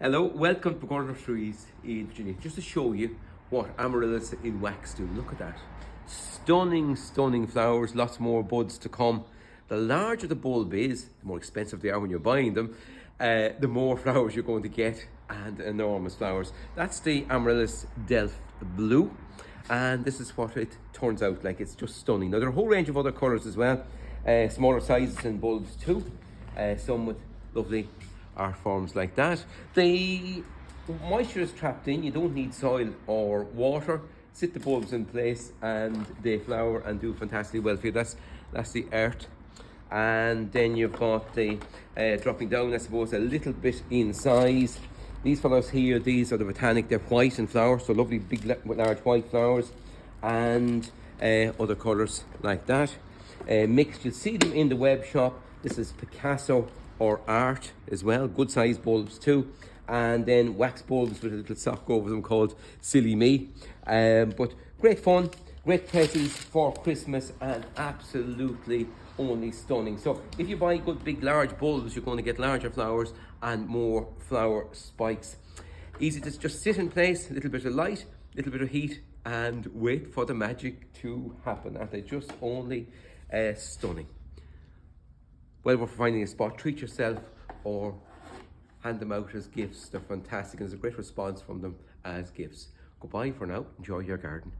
Hello, welcome to Pergola Nurseries in Virginia. Just to show you what Amaryllis in Wax do. Look at that. Stunning, stunning flowers, lots more buds to come. The larger the bulb is, the more expensive they are when you're buying them, the more flowers you're going to get, and enormous flowers. That's the Amaryllis Delft Blue, and this is what it turns out like. It's just stunning. Now there are a whole range of other colours as well, smaller sizes and bulbs too, some with lovely art forms like that. The moisture is trapped in, you don't need soil or water. Sit the bulbs in place and they flower and do fantastically well for you. That's the earth. And then you've got the dropping down, I suppose, a little bit in size. These fellows here, these are the botanic. They're white in flower, so lovely big large white flowers, and other colours like that mixed. You'll see them in the web shop. This is Picasso or art as well, good sized bulbs too, and then wax bulbs with a little sock over them called Silly Me. But great fun, great presents for Christmas, and absolutely only stunning. So if you buy good big large bulbs, you're going to get larger flowers and more flower spikes. Easy to just sit in place, a little bit of light, a little bit of heat, and wait for the magic to happen. And they're just only stunning. Well worth finding a spot. Treat yourself or hand them out as gifts. They're fantastic, and there's a great response from them as gifts. Goodbye for now. Enjoy your garden.